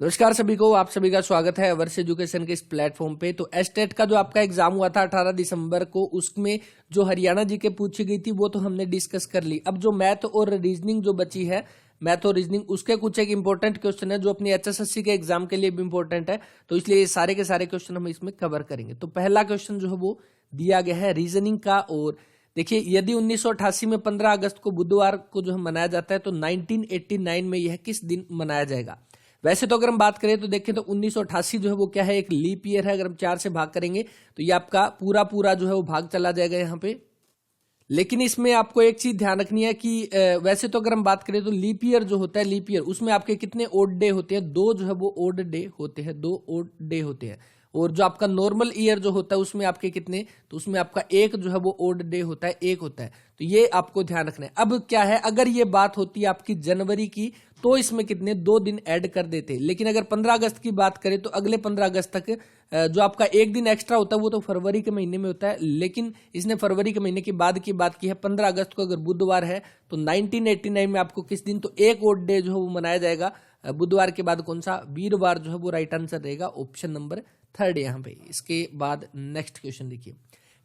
नमस्कार सभी को, आप सभी का स्वागत है वर्ष एजुकेशन के इस प्लेटफॉर्म पे। तो एस्टेट का जो आपका एग्जाम हुआ था 18 दिसंबर को, उसमें जो हरियाणा जी के पूछी गई थी वो तो हमने डिस्कस कर ली। अब जो मैथ और रीजनिंग जो बची है, मैथ और रीजनिंग, उसके कुछ एक इंपॉर्टेंट क्वेश्चन है जो अपनी एचएसएससी के एग्जाम के लिए भी इंपॉर्टेंट है। तो इसलिए ये सारे के सारे क्वेश्चन हम इसमें कवर करेंगे। तो पहला क्वेश्चन जो है वो दिया गया है रीजनिंग का। और देखिए, यदि 1988 में 15 अगस्त को बुधवार को जो है मनाया जाता है, तो 1989 में यह किस दिन मनाया जाएगा। वैसे तो अगर हम बात करें तो देखें तो 1988 जो है वो क्या है, एक लीप ईयर है। अगर हम 4 से भाग करेंगे तो ये आपका पूरा पूरा जो है वो भाग चला जाएगा यहाँ पे। लेकिन इसमें आपको एक चीज ध्यान रखनी है कि वैसे तो अगर हम बात करें तो लीप ईयर जो होता है, लीप ईयर उसमें आपके कितने ओड डे होते हैं, 2 जो है वो ओड डे होते हैं, 2 ओड डे होते हैं। और जो आपका नॉर्मल ईयर जो होता है उसमें आपके कितने, तो उसमें आपका एक जो है वो ओड डे होता है, एक होता है। तो ये आपको ध्यान रखना है। अब क्या है, अगर ये बात होती है आपकी जनवरी की तो इसमें कितने 2 दिन ऐड कर देते। लेकिन अगर 15 अगस्त की बात करें तो अगले 15 अगस्त तक जो आपका एक दिन एक्स्ट्रा होता है वो तो फरवरी के महीने में होता है। लेकिन इसने फरवरी के महीने की बात की है। 15 अगस्त को अगर बुधवार है तो 1989 में आपको किस दिन, तो एक और डे जो है वो मनाया जाएगा। बुधवार के बाद कौन सा, वीरवार जो है वो राइट आंसर रहेगा, ऑप्शन नंबर 3 यहाँ पे। इसके बाद नेक्स्ट क्वेश्चन देखिए,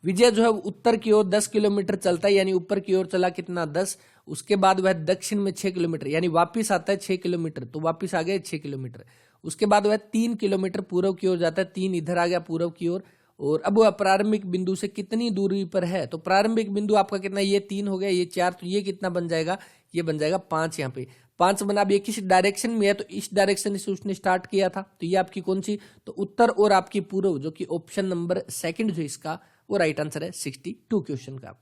विजय जो है उत्तर की ओर 10 किलोमीटर चलता है, यानी ऊपर की ओर चला कितना 10। उसके बाद वह दक्षिण में 6 किलोमीटर, यानी वापिस आता है 6 किलोमीटर, तो वापिस आ गया 6 किलोमीटर। उसके बाद वह 3 किलोमीटर पूर्व की ओर जाता है, 3 इधर आ गया पूर्व की ओर। और अब वह प्रारंभिक बिंदु से कितनी दूरी पर है, तो प्रारंभिक बिंदु आपका कितना, ये 3 हो गया, ये 4, तो ये कितना बन जाएगा, ये बन जाएगा 5। यहाँ पे 5 बना। अब ये किस डायरेक्शन में है, तो इस डायरेक्शन से उसने स्टार्ट किया था, तो ये आपकी कौन सी, तो उत्तर और आपकी पूर्व, जो कि ऑप्शन नंबर 2 जो इसका वो राइट आंसर है 62 क्वेश्चन का।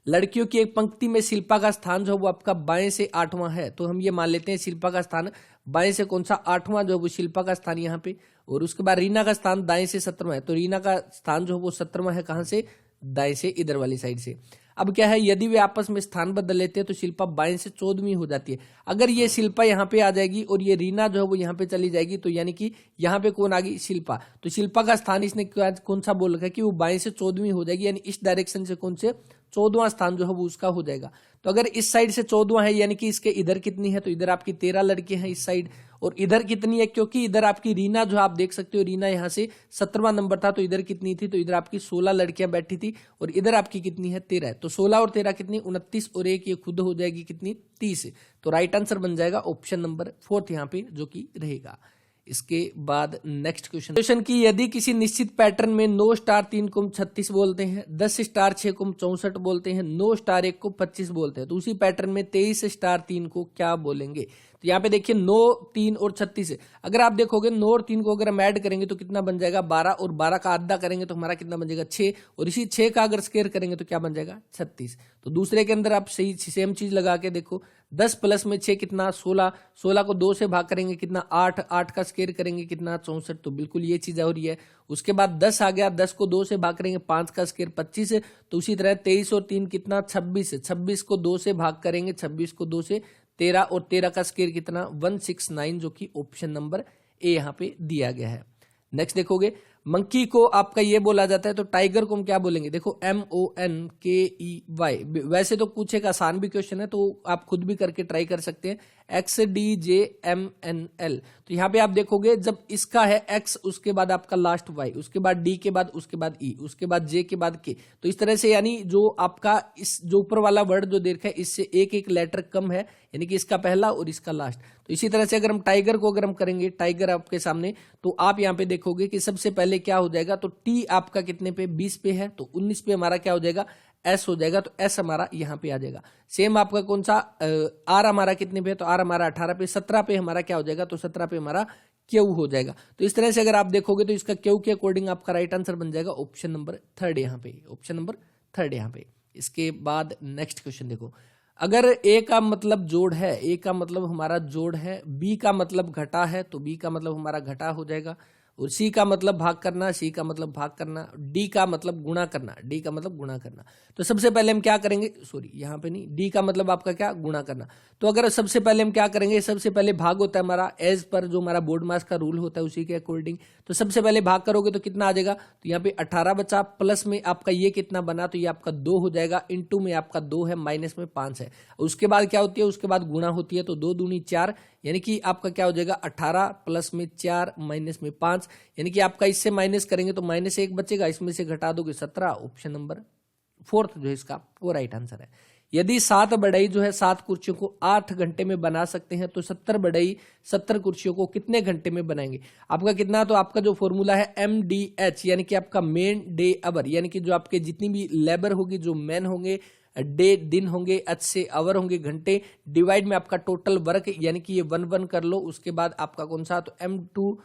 लड़कियों की एक पंक्ति में शिल्पा का स्थान जो वो आपका बाएं से 8वां है, तो हम ये मान लेते हैं शिल्पा का स्थान बाएं से कौन सा 8वां जो वो शिल्पा का स्थान यहाँ पे। और उसके बाद रीना का स्थान दाएं से 17वां है, तो रीना का स्थान जो वो 17वां है, कहां से, दाएं से, इधर वाली साइड से। अब क्या है, यदि वे आपस में स्थान बदल लेते हैं तो शिल्पा बाएं से 14वीं हो जाती है। अगर ये शिल्पा यहाँ पे आ जाएगी और ये रीना जो है वो यहाँ पे चली जाएगी, तो यानी कि यहाँ पे कौन आ गई, शिल्पा। तो शिल्पा का स्थान इसने कौन सा बोल रखा है कि वो बाएं से 14वीं हो जाएगी, यानी इस डायरेक्शन से कौन से 14वां स्थान जो है वो उसका हो जाएगा। तो अगर इस साइड से 14वां है, यानी कि इसके इधर कितनी है, तो इधर आपकी 13 लड़कियां हैं इस साइड। और इधर कितनी है, क्योंकि इधर आपकी रीना जो आप देख सकते हो, रीना यहाँ से 17वां नंबर था, तो इधर कितनी थी, तो इधर आपकी 16 लड़कियां बैठी थी। और इधर आपकी कितनी है, 13 है। तो 16 और 13 कितनी, 29, और एक ये खुद हो जाएगी कितनी, 30। तो राइट आंसर बन जाएगा ऑप्शन नंबर 4 यहाँ पे, जो कि रहेगा। इसके बाद नेक्स्ट क्वेश्चन की, यदि किसी निश्चित पैटर्न में 9 स्टार 3 को 36 बोलते हैं, 10 स्टार 6 को 64 बोलते हैं, 9 स्टार 1 को 25 बोलते हैं, तो उसी पैटर्न में 23 स्टार 3 को क्या बोलेंगे। तो यहाँ पे देखिए 9, 3 और 36, अगर आप देखोगे 9 और 3 को अगर हम ऐड करेंगे तो कितना बन जाएगा 12, और 12 का आधा करेंगे तो हमारा कितना बन जाएगा 6, और इसी 6 का अगर स्क्वायर करेंगे तो क्या बन जाएगा 36। तो दूसरे के अंदर आप सही सेम चीज लगा के देखो, 10 प्लस में 6 कितना 16, 16 को 2 से भाग करेंगे कितना 8, 8 का स्क्वायर करेंगे कितना 64। तो बिल्कुल ये चीज हो रही है। उसके बाद 10 आ गया, 10 को 2 से भाग करेंगे 5 का स्क्वायर 25। तो उसी तरह 23 और 3 कितना 26, 26 को 2 से भाग करेंगे, 26 को 2 से 13, और 13 का स्क्वायर कितना 169, जो कि ऑप्शन नंबर ए यहाँ पे दिया गया है। नेक्स्ट देखोगे, मंकी को आपका ये बोला जाता है, तो टाइगर को हम क्या बोलेंगे, देखो MONKEY। वैसे तो कुछ एक आसान भी क्वेश्चन है, तो आप खुद भी करके ट्राई कर सकते हैं, XDJMNL। तो यहाँ पे आप देखोगे जब इसका है X, उसके बाद आपका लास्ट Y, उसके बाद D के बाद, उसके बाद E, उसके बाद J के बाद K। तो इस तरह से, यानी जो आपका इस जो ऊपर वाला वर्ड जो देखा है, इससे एक एक लेटर कम है, यानी कि इसका पहला और इसका लास्ट। तो इसी तरह से अगर हम टाइगर को अगर हम करेंगे, टाइगर आपके सामने, तो आप यहाँ पे देखोगे कि सबसे पहले क्या हो जाएगा, तो T आपका कितने पे 20 पे है, तो 19 पे हमारा क्या हो जाएगा S हो जाएगा, तो S हमारा यहाँ पे आ जाएगा। सेम आपका कौन सा R हमारा कितने पे है, तो R हमारा 18 पे, 17 पे हमारा क्या हो जाएगा, तो 17 पे हमारा Q हो जाएगा। तो इस तरह से अगर आप देखोगे तो इसका Q के अकॉर्डिंग आपका राइट आंसर बन जाएगा ऑप्शन नंबर 3 यहाँ पे, ऑप्शन नंबर 3 यहाँ पे। इसके बाद नेक्स्ट क्वेश्चन देखो, अगर A का मतलब जोड़ है, A का मतलब हमारा जोड़ है, B का मतलब घटा है, तो B का मतलब हमारा घटा हो जाएगा। और सी का मतलब भाग करना, सी का मतलब भाग करना, डी का मतलब गुणा करना, डी का मतलब गुणा करना। तो सबसे पहले हम क्या करेंगे, सॉरी यहाँ पे नहीं, डी का मतलब आपका क्या, गुणा करना। तो अगर सबसे पहले हम क्या करेंगे, सबसे पहले भाग होता है हमारा एज पर जो हमारा बोर्ड मास का रूल होता है उसी के अकॉर्डिंग। तो सबसे पहले भाग करोगे तो कितना आ जाएगा, तो यहाँ पे 18 बचा, प्लस में आपका ये कितना बना, तो ये आपका 2 हो जाएगा, इंटू में आपका 2 है, माइनस में 5 है। उसके बाद क्या होती है, उसके बाद गुणा होती है, तो 2 दूनी 4, यानी कि आपका क्या हो जाएगा 18 प्लस में 4 माइनस में 5, यानी कि आपका इससे माइनस करेंगे तो माइनस 1 बचेगा, इसमें से घटा दोगे 17। ऑप्शन नंबर 4 जो है इसका वो राइट आंसर है। यदि 7 बढ़ई जो है 7 कुर्सियों को 8 घंटे में बना सकते हैं तो 70 बढ़ई 70 कुर्सियों को कितने घंटे में बनाएंगे। आपका कितना, तो आपका जो फॉर्मूला है MDH, यानी कि आपका मेन डे आवर, यानी कि जो आपके जितनी भी लेबर होगी, जो मैन होंगे, डे दिन होंगे, एच से आवर होंगे घंटे, डिवाइड में आपका टोटल वर्क, यानी कि ये 1 कर लो। उसके बाद आपका कौन सा, तो M2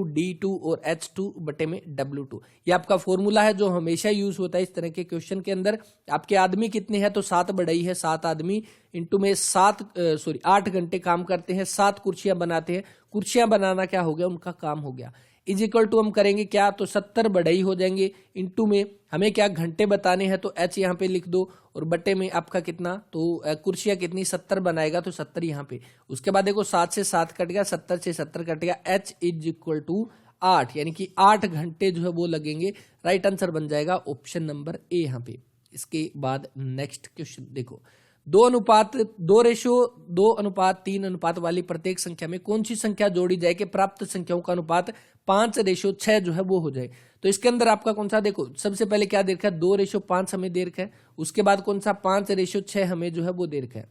D2 और H2 बटे में W2, ये आपका फॉर्मूला है जो हमेशा यूज होता है इस तरह के क्वेश्चन के अंदर। आपके आदमी कितने हैं, तो 7 बढ़ई है, 7 आदमी इंटू में 8 घंटे काम करते हैं, 7 कुर्सियां बनाते हैं। कुर्सियां बनाना क्या हो गया, उनका काम हो गया। इज इक्वल टू हम करेंगे क्या, तो 70 बढ़ई हो जाएंगे, इंटू में हमें क्या घंटे बताने हैं, तो H यहाँ पे लिख दो, और बटे में आपका कितना, तो कुर्सियां कितनी 70 बनाएगा, तो 70 यहाँ पे। उसके बाद देखो 7 से 7 कट गया, 70 से 70 कट गया, H इज इक्वल टू 8, यानी कि 8 घंटे जो है वो लगेंगे। राइट आंसर बन जाएगा ऑप्शन नंबर ए यहाँ पे। इसके बाद नेक्स्ट क्वेश्चन देखो, 2:2:3 वाली प्रत्येक संख्या में कौन सी संख्या जोड़ी जाए कि प्राप्त संख्याओं का अनुपात 5:6 जो है वो हो जाए। तो इसके अंदर आपका कौन सा, देखो सबसे पहले क्या दे रखा है, 2:5 हमें दे रखा है। उसके बाद कौन सा 5:6 हमें जो है वो दे रखा है।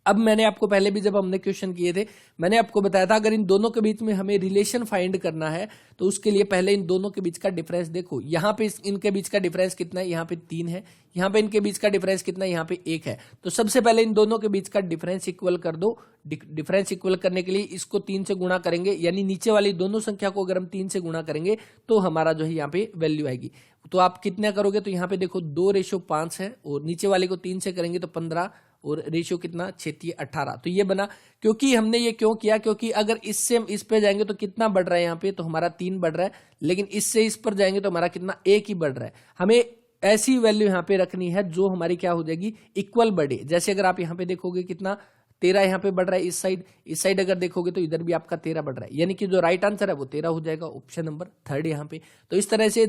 अब मैंने आपको पहले भी जब हमने क्वेश्चन किए थे मैंने आपको बताया था, अगर इन दोनों के बीच में हमें रिलेशन फाइंड करना है तो उसके लिए पहले इन दोनों के बीच का डिफरेंस देखो। यहाँ पे इनके बीच का डिफरेंस कितना है, यहाँ पे 3 है, यहाँ पे इनके बीच का डिफरेंस कितना है, यहाँ पे 1 है। तो सबसे पहले इन दोनों के बीच का डिफरेंस इक्वल कर दो। डिफरेंस इक्वल करने के लिए इसको 3 से गुणा करेंगे, यानी नीचे वाली दोनों संख्या को अगर हम 3 से गुणा करेंगे तो हमारा जो है यहाँ पे वैल्यू आएगी। तो आप कितना करोगे, तो यहाँ पे देखो 2:5 है, और नीचे वाले को 3 से करेंगे तो 15, और रेशियो कितना 6:18। तो ये बना, क्योंकि हमने ये क्यों किया, क्योंकि अगर इससे हम इस पे जाएंगे तो कितना बढ़ रहा है यहाँ पे, तो हमारा 3 बढ़ रहा है, लेकिन इससे इस पर जाएंगे तो हमारा कितना 1 ही बढ़ रहा है। हमें ऐसी वैल्यू यहाँ पे रखनी है जो हमारी क्या हो जाएगी, इक्वल बढ़े। जैसे अगर आप यहाँ पे देखोगे कितना 13 यहाँ पे बढ़ रहा है, इस साइड अगर देखोगे तो इधर भी आपका 13 बढ़ रहा है, यानी कि जो राइट आंसर है वो 13 हो जाएगा, ऑप्शन नंबर 3 यहाँ पे। तो इस तरह से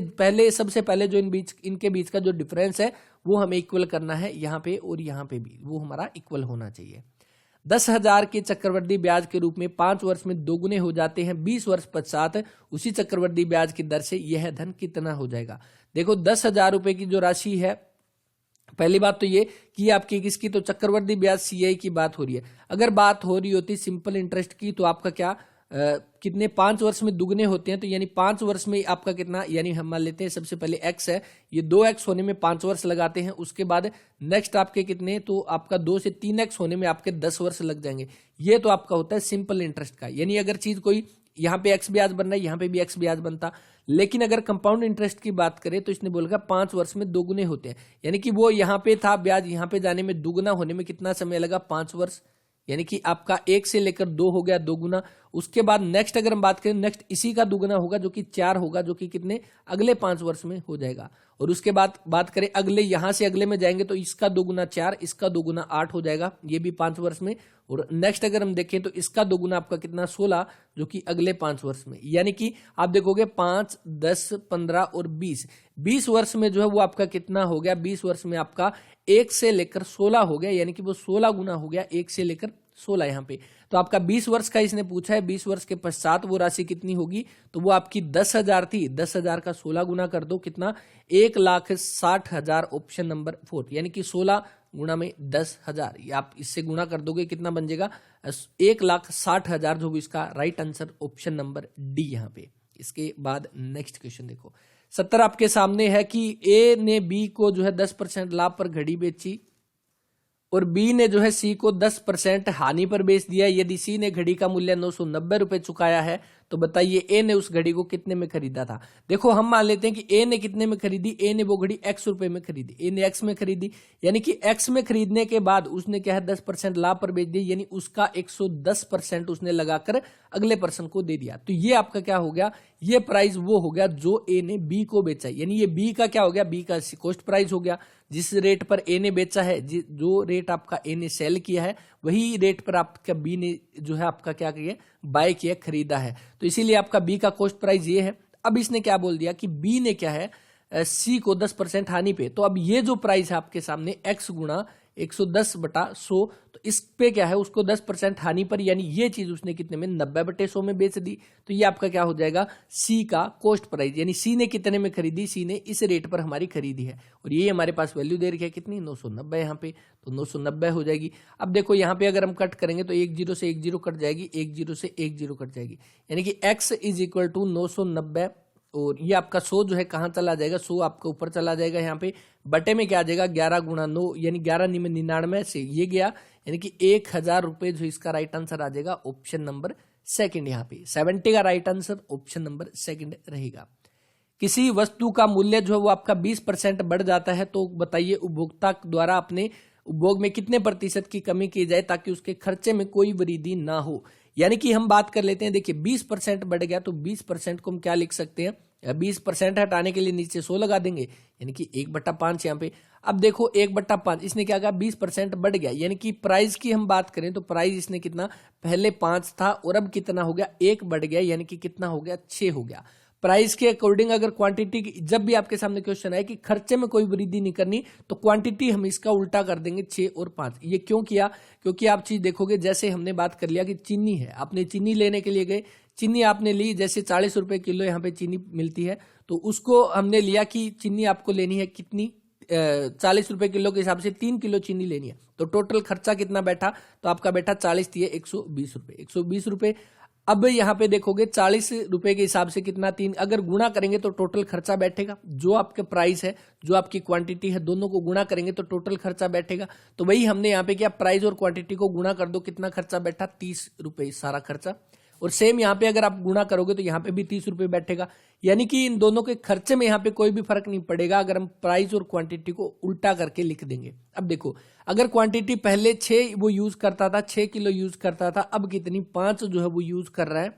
सबसे पहले जो इनके बीच का जो डिफरेंस है वो हमें इक्वल करना है, यहाँ पे और यहाँ पे भी वो हमारा इक्वल होना चाहिए। 10,000 के चक्रवृद्धि ब्याज के रूप में 5 वर्ष में दोगुने हो जाते हैं 20 वर्ष पश्चात उसी चक्रवृद्धि ब्याज की दर से, यह धन कितना हो जाएगा। देखो 10,000 रुपए की जो राशि है, पहली बात तो ये कि आपकी किसकी, तो चक्रवृद्धि ब्याज CI की बात हो रही है। अगर बात हो रही होती सिंपल इंटरेस्ट की तो आपका क्या कितने 5 वर्ष में दुगने होते हैं, तो यानी 5 वर्ष में आपका कितना, यानी हम मान लेते हैं सबसे पहले x है, ये 2x होने में 5 वर्ष लगाते हैं। उसके बाद नेक्स्ट आपके कितने, तो आपका 2 से 3x होने में आपके 10 वर्ष लग जाएंगे। ये तो आपका होता है सिंपल इंटरेस्ट का, यानी अगर चीज कोई यहाँ पे x ब्याज बन रहा है, यहाँ पे भी x ब्याज बनता। लेकिन अगर कंपाउंड इंटरेस्ट की बात करें तो इसने बोला 5 वर्ष में दोगुने होते हैं, यानी कि वो यहाँ पे था ब्याज, यहाँ पे जाने में दुगुना होने में कितना समय लगा, 5 वर्ष, यानी कि आपका 1 से लेकर 2 हो गया दोगुना। उसके बाद नेक्स्ट अगर हम बात करें, नेक्स्ट इसी का दुगुना होगा जो कि 4 होगा, जो कि कितने अगले 5 वर्ष में हो जाएगा। और उसके बाद बात करें अगले, यहां से अगले में जाएंगे तो इसका दोगुना 4, इसका दोगुना 8 हो जाएगा, ये भी 5 वर्ष में। और नेक्स्ट अगर हम देखें तो इसका दोगुना आपका कितना 16, जो कि अगले 5 वर्ष में। यानी कि आप देखोगे 5, 10, 15 और 20 वर्ष में जो है वो आपका कितना हो गया, 20 वर्ष में आपका 1 से लेकर 16 हो गया, यानी कि वो 16 गुना हो गया 1 से लेकर 16 यहाँ पे। तो आपका 20 वर्ष का इसने पूछा है, 20 वर्ष के पश्चात वो राशि कितनी होगी, तो वो आपकी 10,000 थी, 10,000 का 16 गुना कर दो, कितना 1,60,000, ऑप्शन नंबर 4, यानी कि 16 गुणा में 10,000, आप इससे गुणा कर दोगे कितना बन जाएगा 1,60,000, जो भी इसका right answer option number D यहाँ पे। इसके बाद नेक्स्ट क्वेश्चन देखो, 70 आपके सामने है कि ए ने बी को जो है 10% लाभ पर घड़ी बेची और बी ने जो है सी को 10% हानि पर बेच दिया। यदि सी ने घड़ी का मूल्य 990 रुपए चुकाया है तो बताइए ए ने उस घड़ी को कितने में खरीदा था। देखो हम मान लेते हैं कि ए ने कितने में खरीदी, ए ने वो घड़ी x रुपए में खरीदी, ए ने x में खरीदी, यानी कि x में खरीदने के बाद उसने क्या है 10% लाभ पर बेच दिया, यानी उसका 110% उसने लगाकर अगले पर्सन को दे दिया। तो ये आपका क्या हो गया, ये प्राइस वो हो गया जो ए ने बी को बेचा, यानी ये बी का क्या हो गया, बी का कॉस्ट प्राइस हो गया। जिस रेट पर ए ने बेचा है, जो रेट आपका ए ने सेल किया है, वही रेट पर आपका बी ने जो है आपका क्या किया, बाय किया, खरीदा है। तो इसीलिए आपका बी का कॉस्ट प्राइस ये है। अब इसने क्या बोल दिया कि बी ने क्या है सी को 10% हानि पे, तो अब ये जो प्राइस है आपके सामने x गुणा 110/100, तो इस पे क्या है उसको 10% हानि पर, यानी ये चीज उसने कितने में 90/100 में बेच दी। तो ये आपका क्या हो जाएगा सी का कॉस्ट प्राइस, यानी सी ने कितने में खरीदी, सी ने इस रेट पर हमारी खरीदी है और ये हमारे पास वैल्यू दे रखी है कितनी 990 यहाँ पे, तो 990 हो जाएगी। अब देखो यहाँ पे अगर हम कट करेंगे तो 1 0 से 1 0 कट जाएगी, 1 0 से 1 0 कट जाएगी, यानी कि x = 990 और ये आपका 100 जो है कहाँ चला जाएगा, 100 आपका ऊपर चला जाएगा, यहाँ पे बटे में क्या आ जाएगा 11 गुणा 9, यानी 11 में 99 से ये गया, यानी कि 1000 रुपए जो इसका राइट आंसर आ जाएगा ऑप्शन नंबर सेकंड। यहाँ पे 70 का right answer option number second रहेगा। किसी वस्तु का मूल्य जो है वो आपका 20% बढ़ जाता है तो बताइए उपभोक्ता द्वारा अपने उपभोग में कितने प्रतिशत की कमी की जाए ताकि उसके खर्चे में कोई वृद्धि ना हो। यानी कि हम बात कर लेते हैं, देखिए 20% बढ़ गया तो 20% को हम क्या लिख सकते हैं, 20% हटाने के लिए नीचे 100 लगा देंगे, यानी कि 1/5 यहाँ पे। अब देखो 1/5 इसने क्या कहा 20% बढ़ गया, यानी कि प्राइस की हम बात करें तो प्राइस इसने कितना, पहले 5 था और अब कितना हो गया 1 बढ़ गया, यानी कि कितना हो गया 6 हो गया। प्राइस के अकॉर्डिंग अगर क्वांटिटी, जब भी आपके सामने क्वेश्चन आए कि खर्चे में कोई वृद्धि नहीं करनी तो क्वांटिटी हम इसका उल्टा कर देंगे 6 और 5। ये क्यों किया, क्योंकि आप चीज देखोगे जैसे हमने बात कर लिया कि चीनी है, आपने चीनी लेने के लिए गए, चीनी आपने ली, जैसे 40 रुपए किलो यहाँ पे चीनी मिलती है, तो उसको हमने लिया कि चीनी आपको लेनी है कितनी 40 रुपए किलो के हिसाब से 3 किलो चीनी लेनी है, तो टोटल खर्चा कितना बैठा, तो आपका बैठा 40 दिए 120 रुपए, 120 रुपए। अब यहाँ पे देखोगे 40 रुपए के हिसाब से कितना 3, अगर गुणा करेंगे तो टोटल खर्चा बैठेगा, जो आपके प्राइस है जो आपकी क्वांटिटी है दोनों को गुणा करेंगे तो टोटल खर्चा बैठेगा। तो वही हमने यहाँ पे क्या, प्राइस और क्वांटिटी को गुणा कर दो, कितना खर्चा बैठा 30 रुपए सारा खर्चा, और सेम यहाँ पे अगर आप गुणा करोगे तो यहाँ पे भी 30 रुपए बैठेगा, यानी कि इन दोनों के खर्चे में यहाँ पे कोई भी फर्क नहीं पड़ेगा अगर हम प्राइस और क्वांटिटी को उल्टा करके लिख देंगे। अब देखो अगर क्वांटिटी पहले 6 वो यूज करता था, 6 किलो यूज करता था, अब कितनी 5 जो है वो यूज कर रहा है,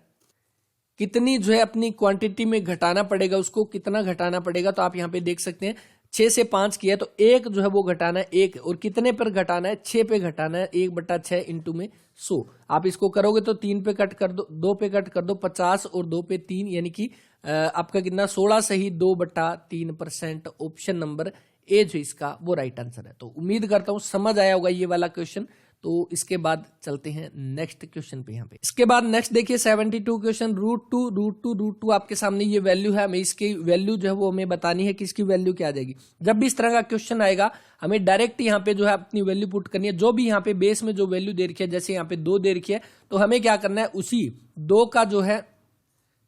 कितनी जो है अपनी क्वांटिटी में घटाना पड़ेगा, उसको कितना घटाना पड़ेगा, तो आप यहाँ पे देख सकते हैं 6 से 5 किया तो 1 जो है वो घटाना है 1, और कितने पर घटाना है 6 पे घटाना है, 1/6 इंटू में 100। आप इसको करोगे तो 3 पे कट कर दो, 2 पे कट कर दो 50 और 2 पे 3, यानी कि आपका कितना 16 से ही 2/3%। ऑप्शन नंबर ए जो इसका वो राइट आंसर है। तो उम्मीद करता हूं समझ आया होगा ये वाला क्वेश्चन। तो इसके बाद चलते हैं नेक्स्ट क्वेश्चन पे। यहाँ पे इसके बाद नेक्स्ट देखिए 72 क्वेश्चन, √2 आपके सामने ये वैल्यू है, हमें इसकी वैल्यू जो है वो हमें बतानी है कि इसकी वैल्यू क्या आ जाएगी। जब भी इस तरह का क्वेश्चन आएगा हमें डायरेक्ट यहाँ पे जो है अपनी वैल्यू पुट करनी है, जो भी यहाँ पे बेस में जो वैल्यू दे रखी है, जैसे यहाँ पे 2 दे रखी है तो हमें क्या करना है उसी 2 का जो है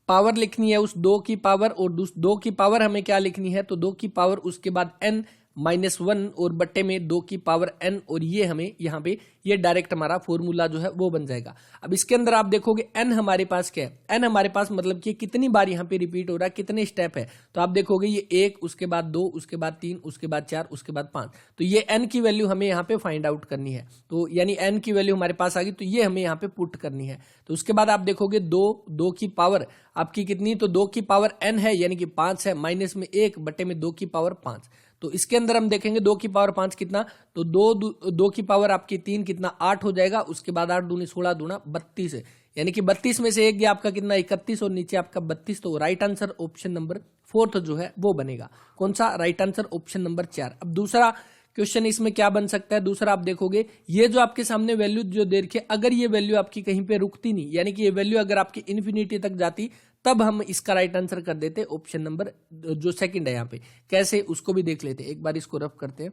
पावर लिखनी है, उस 2 की पावर, और 2 की पावर हमें क्या लिखनी है, तो 2 की पावर उसके बाद n -1 और बट्टे में 2 की पावर n, और ये हमें यहाँ पे ये डायरेक्ट हमारा फॉर्मूला जो है वो बन जाएगा। अब इसके अंदर आप देखोगे n हमारे पास क्या है, n हमारे पास मतलब कि कितनी बार यहाँ पे रिपीट हो रहा है, कितने स्टेप है, तो आप देखोगे ये 1, उसके बाद 2, उसके बाद 3, उसके बाद 4, उसके बाद 5, तो ये n की वैल्यू हमें यहाँ पे फाइंड आउट करनी है। तो यानी n की वैल्यू हमारे पास आ गई, तो ये हमें यहाँ पे पुट करनी है। तो उसके बाद आप देखोगे 2 की पावर आपकी कितनी, तो 2 की पावर n है यानी कि 5 है, माइनस में 1 बटे में 2 की पावर 5। तो इसके अंदर हम देखेंगे 2 की पावर 5 कितना, तो 2 की पावर आपकी 3 कितना 8 हो जाएगा, उसके बाद 8 दूनी 16 दूना 32 है, यानी कि 32 में से 1 गया आपका कितना 31 और नीचे आपका 32। तो राइट आंसर ऑप्शन नंबर 4 जो है वो बनेगा। कौन सा राइट आंसर, ऑप्शन नंबर 4। अब दूसरा क्वेश्चन इसमें क्या बन सकता है, दूसरा आप देखोगे ये जो आपके सामने वैल्यू जो दे रखी है, अगर ये वैल्यू आपकी कहीं पे रुकती नहीं, यानी कि ये वैल्यू अगर आपकी इन्फिनिटी तक जाती तब हम इसका राइट आंसर कर देते ऑप्शन नंबर जो सेकंड है। यहाँ पे कैसे उसको भी देख लेते हैं, एक बार इसको रफ करते हैं।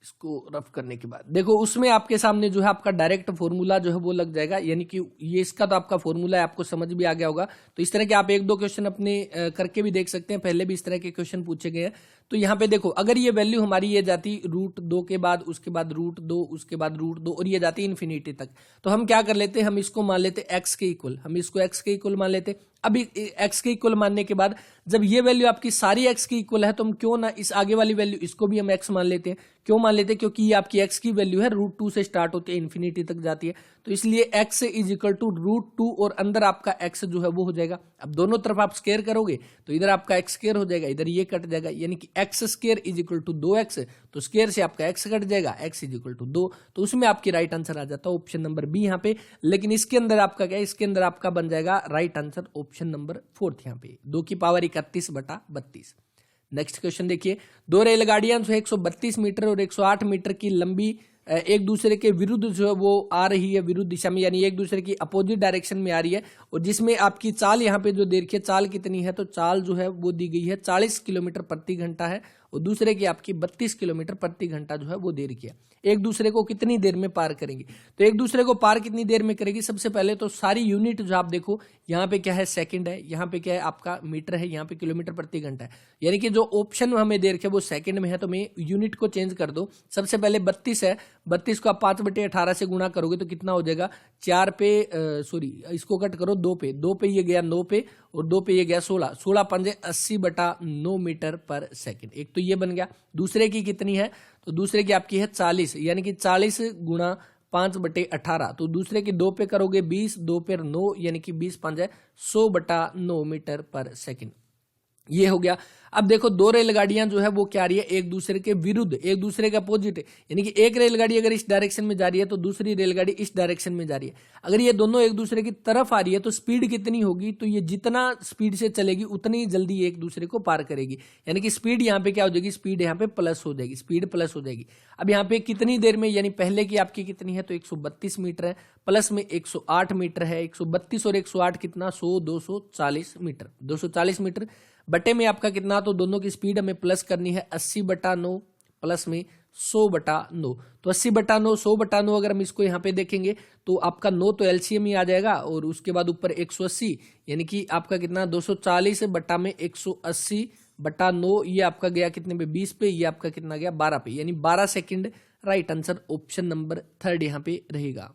इसको रफ करने के बाद देखो उसमें आपके सामने जो है आपका डायरेक्ट फॉर्मूला जो है वो लग जाएगा, यानी कि ये इसका तो आपका फॉर्मूला है, आपको समझ भी आ गया होगा। तो इस तरह के आप एक दो क्वेश्चन अपने करके भी देख सकते हैं, पहले भी इस तरह के क्वेश्चन पूछे गए हैं। तो यहाँ पे देखो अगर ये वैल्यू हमारी ये जाती √2 के बाद, उसके बाद √2, उसके बाद √2 और ये जाती इन्फिनिटी तक, तो हम क्या कर लेते हैं, हम इसको मान लेते x के इक्वल, हम इसको x के इक्वल मान लेते। अभी x के इक्वल मानने के बाद जब ये वैल्यू आपकी सारी x की इक्वल है तो हम क्यों ना इस आगे वाली वैल्यू इसको भी हम x मान लेते हैं। क्यों मान लेते हैं, क्योंकि ये आपकी x की वैल्यू है √2 से स्टार्ट होती है इन्फिनिटी तक जाती है, तो इसलिए x इज इक्वल टू √2 और अंदर आपका x जो है वो हो जाएगा। अब दोनों तरफ आप स्क्वायर करोगे तो इधर आपका x स्क्वायर हो जाएगा, इधर ये कट जाएगा, यानी कि x square is equal to 2x, तो स्क्वायर से आपका x कट जाएगा, x इज इक्वल टू 2, तो उसमें आपकी राइट आंसर आ जाता है ऑप्शन नंबर बी यहाँ पे। लेकिन इसके अंदर आपका क्या है, इसके अंदर आपका बन जाएगा राइट आंसर ऑप्शन नंबर 4 यहाँ पे 2 की पावर 31/32। नेक्स्ट क्वेश्चन देखिए, दो रेलगाड़ियां जो है 132 मीटर और 108 मीटर की लंबी एक दूसरे के विरुद्ध जो है वो आ रही है, विरुद्ध दिशा में, यानी एक दूसरे की अपोजिट डायरेक्शन में आ रही है, और जिसमें आपकी चाल यहाँ पे जो दे रखी है, चाल कितनी है, तो चाल जो है वो दी गई है 40 किलोमीटर प्रति घंटा है, और दूसरे की आपकी 32 किलोमीटर प्रति घंटा जो है वो दे रखी है। एक दूसरे को कितनी देर में पार करेंगे, तो एक दूसरे को पार कितनी देर में करेगी, सबसे पहले तो सारी यूनिट जो आप देखो यहाँ पे क्या है, सेकंड है, यहाँ पे क्या है आपका मीटर है, यहाँ पे किलोमीटर प्रति घंटा है, यानी कि जो ऑप्शन हमें दे रखे वो सेकंड में है, तो मैं यूनिट को चेंज कर दो। सबसे पहले 32 है, 32 को आप 5/18 से गुणा करोगे तो कितना हो जाएगा, 4 पे सॉरी इसको कट करो 2 पे, 2 पे ये गया 9 पे, और 2 पे ये गया 16, 16 पंजे 80/9 मीटर पर सेकंड। एक तो ये बन गया। दूसरे की कितनी है, तो दूसरे की आपकी है 40, यानी कि 40 गुणा 5/18, तो दूसरे की 2 पे करोगे 20, 2 पे 9, यानी कि 20 पंजे 100/9 मीटर पर सेकंड। ये हो गया। अब देखो दो रेलगाड़ियां जो है वो क्या आ रही है, एक दूसरे के विरुद्ध, एक दूसरे के अपोजिट, यानी कि एक रेलगाड़ी अगर इस डायरेक्शन में जा रही है तो दूसरी रेलगाड़ी इस डायरेक्शन में जा रही है। अगर ये दोनों एक दूसरे की तरफ आ रही है तो स्पीड कितनी होगी, तो ये जितना स्पीड से चलेगी उतनी जल्दी एक दूसरे को पार करेगी, यानी कि स्पीड यहाँ पे क्या हो जाएगी, स्पीड यहाँ पे प्लस हो जाएगी, स्पीड प्लस हो जाएगी। अब यहाँ पे कितनी देर में, यानी पहले की आपकी कितनी है, तो 132 मीटर है, प्लस में 108 मीटर है, 132 और 108 कितना, 100, 240 मीटर, 240 मीटर बटे में आपका कितना, तो दोनों की स्पीड हमें प्लस करनी है 80/9 प्लस में 100/9, तो 80/9 100/9 अगर हम इसको यहाँ पे देखेंगे तो आपका 9 तो एलसीएम ही आ जाएगा, और उसके बाद ऊपर 180, यानी कि आपका कितना 240 बटा में 180/9, ये आपका गया कितने पे, 20 पे, ये आपका कितना गया 12 पे, यानी 12 second right answer option number 3 यहाँ पे रहेगा।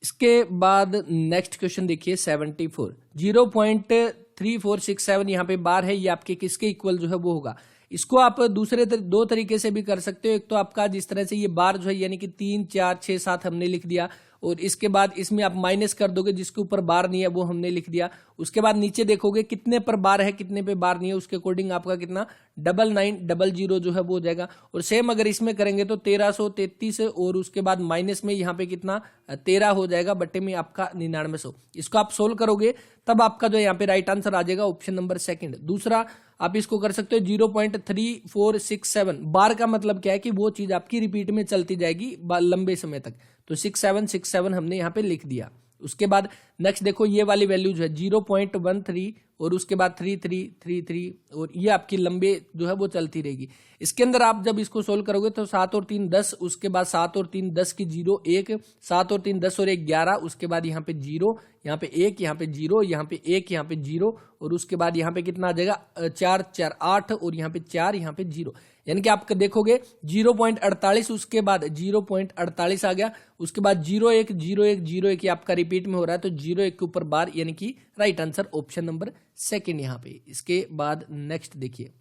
इसके बाद नेक्स्ट क्वेश्चन देखिए 74, 0.3467 यहाँ पे बार है, ये आपके किसके इक्वल जो है वो होगा। इसको आप दूसरे दो तरीके से भी कर सकते हो। एक तो आपका जिस तरह से ये बार जो है यानी कि 3, 4, 6, 7 हमने लिख दिया, और इसके बाद इसमें आप माइनस कर दोगे, जिसके ऊपर बार नहीं है वो हमने लिख दिया। उसके बाद नीचे देखोगे कितने पर बार है कितने पे बार नहीं है, उसके अकॉर्डिंग आपका कितना 9900 जो है वो हो जाएगा। और सेम अगर इसमें करेंगे तो 1333, और उसके बाद माइनस में यहाँ पे कितना 13 हो जाएगा, बटे में आपका 9900। इसको आप सोल्व करोगे तब आपका जो यहाँ पे राइट आंसर आ जाएगा ऑप्शन नंबर सेकंड। दूसरा आप इसको कर सकते हो 0.3467, बार का मतलब क्या है कि वो चीज आपकी रिपीट में चलती जाएगी लंबे समय तक, तो 6767 हमने यहाँ पे लिख दिया। उसके बाद नेक्स्ट देखो ये वाली वैल्यू जो है 0.13, और उसके बाद 3333, और ये आपकी लंबे जो है वो चलती रहेगी। इसके अंदर आप जब इसको सोल्व करोगे तो 7 और 3 10, उसके बाद 7 और 3 10 की 0 1, 7 और 3 10 और 1 11, उसके बाद यहाँ पे 0, यहाँ पे 1, यहाँ पे 0, यहाँ पे 1, यहाँ पे 0, और उसके बाद यहाँ पे कितना आ जाएगा 4 4 8, और यहाँ पे 4, यहाँ पे 0, यानी कि आप देखोगे 0.48, उसके बाद 0.48 आ गया, उसके बाद 01 01 01 ये आपका रिपीट में हो रहा है, तो 01 के ऊपर बार, यानी कि right answer option number second यहाँ पे। इसके बाद नेक्स्ट देखिए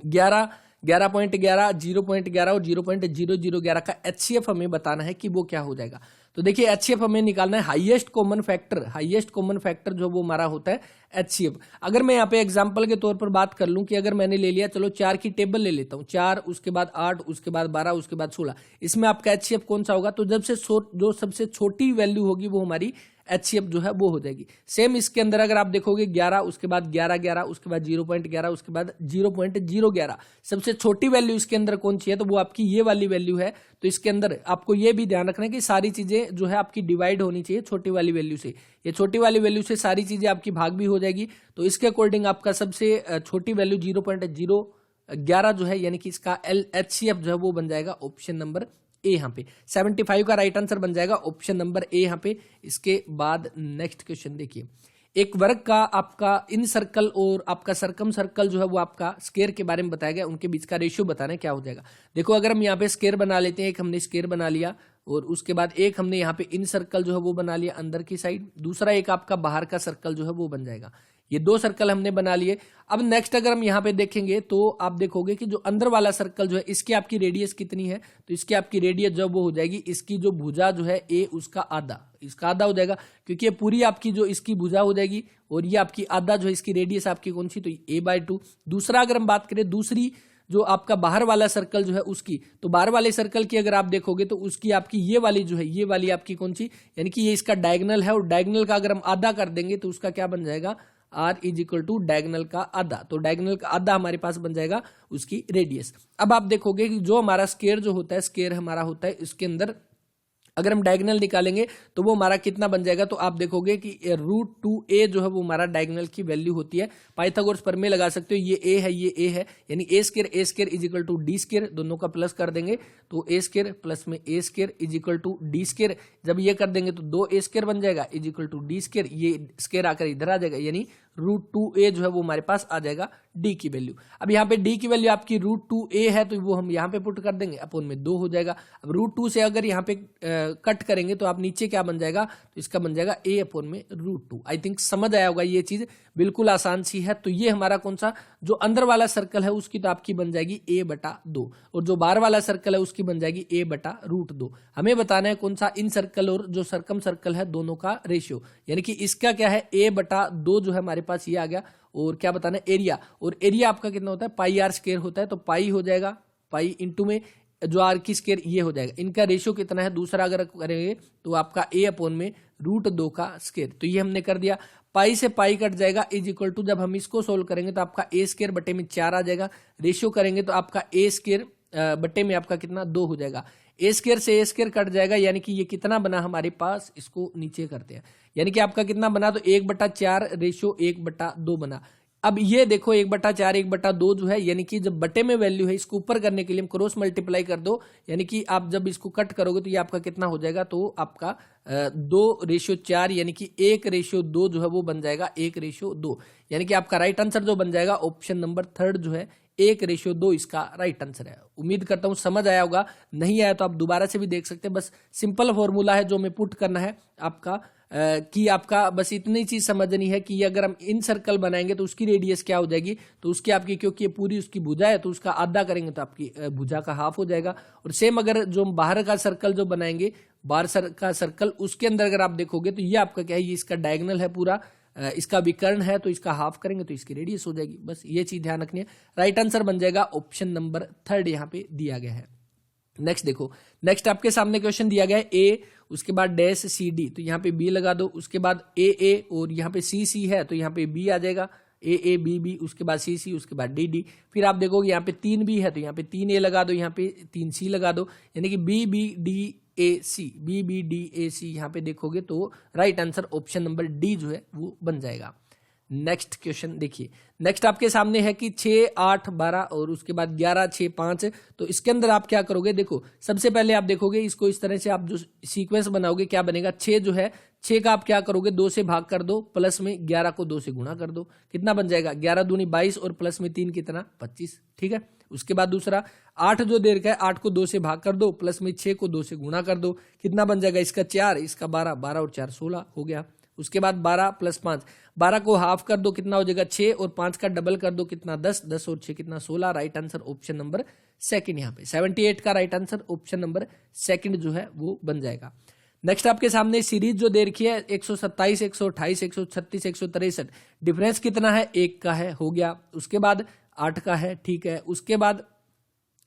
11 11.11 0.11 और 0.0011 का एचसीएफ हमें बताना है कि वो क्या हो जाएगा। तो देखिए एचसीएफ हमें निकालना है हाईएस्ट कॉमन फैक्टर जो वो हमारा होता है एचसीएफ। अगर मैं यहाँ पे एग्जांपल के तौर पर बात कर लूं कि अगर मैंने ले लिया, चलो 4 की टेबल ले लेता हूँ, 4 उसके बाद 8 उसके बाद 12 उसके बाद 16, इसमें आपका एचसीएफ कौन सा होगा, तो जब से जो सबसे छोटी वैल्यू होगी वो हमारी एचसीएफ जो है वो हो जाएगी। सेम इसके अंदर अगर आप देखोगे 11 उसके बाद 11 11 उसके बाद 0.11 उसके बाद 0.011, सबसे छोटी वैल्यू इसके अंदर कौन सी है, तो वो आपकी ये वाली वैल्यू है। तो इसके अंदर आपको ये भी ध्यान रखना है कि सारी चीजें जो है आपकी डिवाइड होनी चाहिए छोटी वाली वैल्यू से, ये छोटी वाली वैल्यू से सारी चीजें आपकी भाग भी हो जाएगी। तो इसके अकॉर्डिंग आपका सबसे छोटी वैल्यू 11 जो है यानी कि इसका HCF जो है वो बन जाएगा ऑप्शन नंबर ए यहाँ पे। 75 का राइट आंसर बन जाएगा ऑप्शन नंबर ए यहाँ पे। इसके बाद नेक्स्ट क्वेश्चन देखिए, एक वर्ग का आपका इन सर्कल और आपका सरकम सर्कल जो है वो आपका स्क्वायर के बारे में बताया गया, उनके बीच का रेशियो बताना है क्या हो जाएगा। देखो अगर हम यहाँ पे स्क्वायर बना लेते हैं, एक हमने स्क्वायर बना लिया और उसके बाद एक हमने यहाँ पे इन सर्कल जो है वो बना लिया अंदर की साइड, दूसरा एक आपका बाहर का सर्कल जो है वो बन जाएगा। ये दो सर्कल हमने बना लिए। अब नेक्स्ट अगर हम यहाँ पे देखेंगे तो आप देखोगे कि जो अंदर वाला सर्कल जो है इसकी आपकी रेडियस कितनी है, तो इसकी आपकी रेडियस जब वो हो जाएगी, इसकी जो भुजा जो है ए उसका आधा, इसका आधा हो जाएगा, क्योंकि ये पूरी आपकी जो इसकी भुजा हो जाएगी और ये आपकी आधा जो है इसकी रेडियस आपकी कौन सी, तो a/2। दूसरा अगर हम बात करें दूसरी जो आपका बाहर वाला सर्कल जो है उसकी, तो बाहर वाले सर्कल की अगर आप देखोगे तो उसकी आपकी ये वाली जो है, ये वाली आपकी कौन सी, यानी कि ये इसका डायगोनल है और डायगोनल का अगर हम आधा कर देंगे तो उसका क्या बन जाएगा, r = डायगोनल का आधा। तो डायगोनल का आधा हमारे पास बन जाएगा उसकी रेडियस। अब आप देखोगे कि जो हमारा स्क्वायर जो होता है, स्क्वायर हमारा होता है, इसके अंदर अगर हम डायगोनल निकालेंगे तो वो हमारा कितना बन जाएगा, तो आप देखोगे कि √2a जो है वो हमारा डायगोनल की वैल्यू होती है। पाइथागोरस प्रमेय लगा सकते हो, ये a है ये a है, यानी a² = d², दोनों का प्लस कर देंगे तो a² प्लस में a² = d²। जब ये कर देंगे तो 2a² बन जाएगा = d², ये स्क्वायर आकर इधर आ जाएगा, यानी √2a जो है वो हमारे पास आ जाएगा d की वैल्यू। अब यहाँ पे d की वैल्यू आपकी √2a है तो वो हम यहाँ पे पुट कर देंगे, अपॉन में 2 हो जाएगा। अब √2 से अगर यहाँ पे कट करेंगे तो आप नीचे क्या बन जाएगा, तो इसका बन जाएगा a/√2। आई थिंक समझ आया होगा, ये चीज बिल्कुल आसान सी है। तो ये हमारा कौन सा, जो अंदर वाला सर्कल है उसकी तो आपकी बन जाएगी a/2 और जो बाहर वाला सर्कल है उसकी बन जाएगी a/√2। हमें बताना है कौन सा, इन सर्कल और जो सरकम सर्कल है दोनों का रेशियो, यानी कि इसका क्या है a/2 जो है हमारे पास ये आ गया। और क्या बताना है, एरिया, और एरिया आपका कितना होता है, πr² होता है, तो पाई हो जाएगा, पाई इंटू में जो आर की स्क्वायर ये हो जाएगा। इनका रेशियो कितना है, दूसरा अगर करेंगे तो आपका a/√2 का स्क्वायर, तो ये हमने कर दिया। पाई से पाई कट जाएगा = जब हम इसको सोल्व करेंगे तो आपका a² बटे में 4 आ जाएगा। रेशियो करेंगे तो आपका a² बटे में आपका कितना 2 हो जाएगा। a² से a² कट जाएगा, यानी कि ये कितना बना हमारे पास, इसको नीचे करते हैं, यानी कि आपका कितना बना, तो 1/4 रेशियो 1/2 बना। अब ये देखो 1/4 1/2 जो है, यानी कि जब बटे में वैल्यू है इसको ऊपर करने के लिए हम क्रॉस मल्टीप्लाई कर दो, यानी कि आप जब इसको कट करोगे तो ये आपका कितना हो जाएगा, तो आपका 2/4 यानी कि 1/2 जो है वो बन जाएगा 1/2, यानी कि आपका राइट आंसर जो बन जाएगा ऑप्शन नंबर 3 जो है 1/2 इसका राइट आंसर है। उम्मीद करता हूं समझ आया होगा, नहीं आया तो आप दोबारा से भी देख सकते हैं। बस सिंपल फॉर्मूला है जो हमें पुट करना है आपका, कि आपका बस इतनी चीज समझनी है कि अगर हम इन सर्कल बनाएंगे तो उसकी रेडियस क्या हो जाएगी, तो उसकी आपकी, क्योंकि ये पूरी उसकी भुजा है तो उसका आधा करेंगे तो आपकी भुजा का हाफ हो जाएगा। और सेम अगर जो बाहर का सर्कल जो बनाएंगे, बाहर का सर्कल, उसके अंदर अगर आप देखोगे तो ये आपका क्या है, ये इसका डायगोनल है पूरा, इसका विकर्ण है तो इसका हाफ करेंगे तो इसकी रेडियस हो जाएगी। बस ये चीज ध्यान रखनी है। राइट आंसर बन जाएगा ऑप्शन नंबर 3 यहाँ पे दिया गया है। नेक्स्ट देखो, नेक्स्ट आपके सामने क्वेश्चन दिया गया है a, उसके बाद डैश CD, तो यहाँ पे b लगा दो, उसके बाद AA और यहाँ पे CC है तो यहाँ पे b आ जाएगा, AA BB, उसके बाद CC, उसके बाद DD। फिर आप देखोगे यहाँ पे 3b है तो यहाँ पे 3a लगा दो, यहाँ पे 3c लगा दो, यानी कि BBDAC यहाँ पे देखोगे तो right answer option number D जो है वो बन जाएगा। नेक्स्ट क्वेश्चन देखिए, नेक्स्ट आपके सामने है कि 6 8 12 और उसके बाद 11 6 5, तो इसके अंदर आप क्या करोगे, देखो सबसे पहले आप देखोगे इसको इस तरह से आप जो सीक्वेंस बनाओगे क्या बनेगा, 6 जो है 6 का आप क्या करोगे 2 से भाग कर दो, प्लस में 11 को 2 से गुणा कर दो, कितना बन जाएगा 11 दूनी 22 और प्लस में 3 कितना 25, ठीक है। उसके बाद दूसरा 8 जो देर का है 8 को 2 से भाग कर दो, प्लस में 6 को 2 से गुणा कर दो, कितना बन जाएगा इसका 4, इसका 12, 12 और 4 16 हो गया। उसके बाद 12 + 5, 12 को हाफ कर दो कितना हो जाएगा 6 और 5 का डबल कर दो कितना 10, 10 और 6 कितना 16। राइट आंसर ऑप्शन नंबर 2 यहाँ पे 78 का राइट आंसर ऑप्शन नंबर 2 जो है वो बन जाएगा। नेक्स्ट आपके सामने सीरीज जो दे रखी है 127 128 136 163, डिफरेंस कितना है 1 का है, हो गया। उसके बाद 8 का है, ठीक है। उसके बाद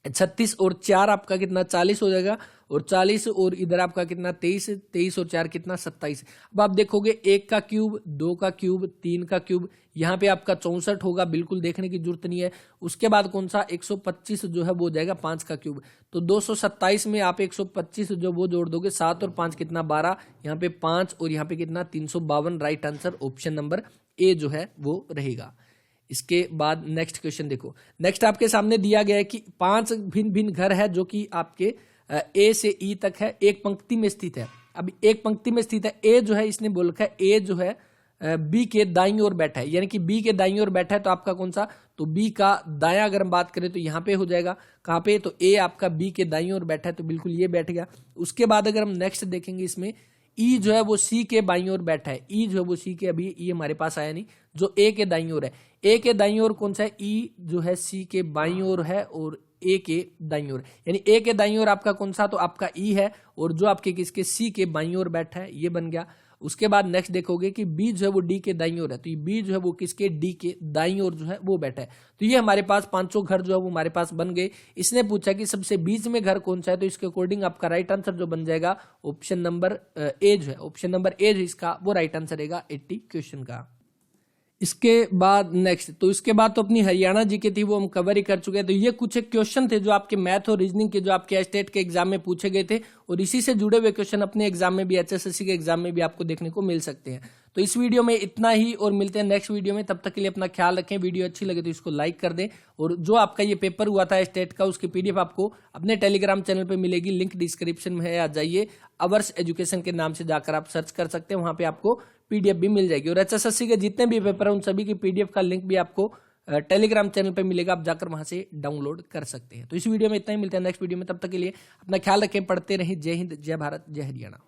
36 और 4 आपका कितना 40 हो जाएगा, और 40 और इधर आपका कितना 23, 23 और 4 कितना 27। अब आप देखोगे 1 का क्यूब, 2 का क्यूब, 3 का क्यूब, यहाँ पे आपका 64 होगा, बिल्कुल देखने की जरूरत नहीं है। उसके बाद कौन सा 125 जो है वो हो जाएगा 5 का क्यूब, तो 227 में आप 125 जो वो जोड़ दोगे, 7 और 5 कितना 12, यहाँ पे 5 और यहाँ पे कितना 352। Right answer option number A जो है वो रहेगा। इसके बाद नेक्स्ट क्वेश्चन देखो, नेक्स्ट आपके सामने दिया गया है कि 5 भिन्न भिन्न घर है जो कि आपके ए से ई तक है, एक पंक्ति में स्थित है। अब एक पंक्ति में स्थित है, ए जो है इसने बोल रखा है ए जो है बी के दाईं ओर बैठा है, यानी कि बी के दाईं ओर बैठा है तो आपका कौन सा, तो बी का दायां अगर हम बात करें तो यहाँ पे हो जाएगा, कहाँ पे, तो ए आपका बी के दाईं ओर बैठा है तो बिल्कुल ये बैठ गया। उसके बाद अगर हम नेक्स्ट देखेंगे इसमें ई जो है वो सी के बाईं ओर बैठा है, ई जो है वो सी के, अभी ई हमारे पास आया नहीं, जो ए के दाईं ओर है, ए के दाईं ओर कौन सा है, ई जो है सी के बाईं ओर है और ए के दाईं ओर, यानी ए के दाईं ओर आपका कौन सा, तो आपका ई है, और जो आपके किसके सी के बाईं ओर बैठा है ये बन गया। उसके बाद नेक्स्ट देखोगे कि बी जो है वो डी के दाईं ओर है, तो ये बी जो है वो किसके, डी के दाईं ओर जो है वो बैठा है। तो ये हमारे पास पांचों घर जो है वो हमारे पास बन गए। इसने पूछा कि सबसे बीच में घर कौन सा है, तो इसके अकॉर्डिंग आपका राइट आंसर जो बन जाएगा ऑप्शन नंबर ए जो है, ऑप्शन नंबर ए जो इसका वो राइट आंसर रहेगा 80 क्वेश्चन का। इसके बाद नेक्स्ट, तो इसके बाद तो अपनी हरियाणा जी की थी वो हम कवर ही कर चुके हैं। तो ये कुछ एक क्वेश्चन थे जो आपके मैथ और रीजनिंग के जो आपके स्टेट के एग्जाम में पूछे गए थे, और इसी से जुड़े हुए क्वेश्चन अपने एग्जाम में भी, एचएसएससी के एग्जाम में भी आपको देखने को मिल सकते हैं। तो इस वीडियो में इतना ही, और मिलते हैं नेक्स्ट वीडियो में। तब तक के लिए अपना ख्याल रखें। वीडियो अच्छी लगे तो इसको लाइक कर दें, और जो आपका ये पेपर हुआ था स्टेट का उसकी पीडीएफ आपको अपने टेलीग्राम चैनल पे मिलेगी, लिंक डिस्क्रिप्शन में है, आ जाइए, अवर्स एजुकेशन के नाम से जाकर आप सर्च कर सकते हैं, वहां पे आपको पीडीएफ भी मिल जाएगी। और एचएसएससी के जितने भी पेपर हैं उन सभी की पीडीएफ का लिंक भी आपको टेलीग्राम चैनल पे मिलेगा, आप जाकर वहां से डाउनलोड कर सकते हैं। तो इस वीडियो में इतना ही, मिलते हैं नेक्स्ट वीडियो में। तब तक के लिए अपना ख्याल रखें, पढ़ते रहें। जय हिंद, जय भारत, जय हरियाणा।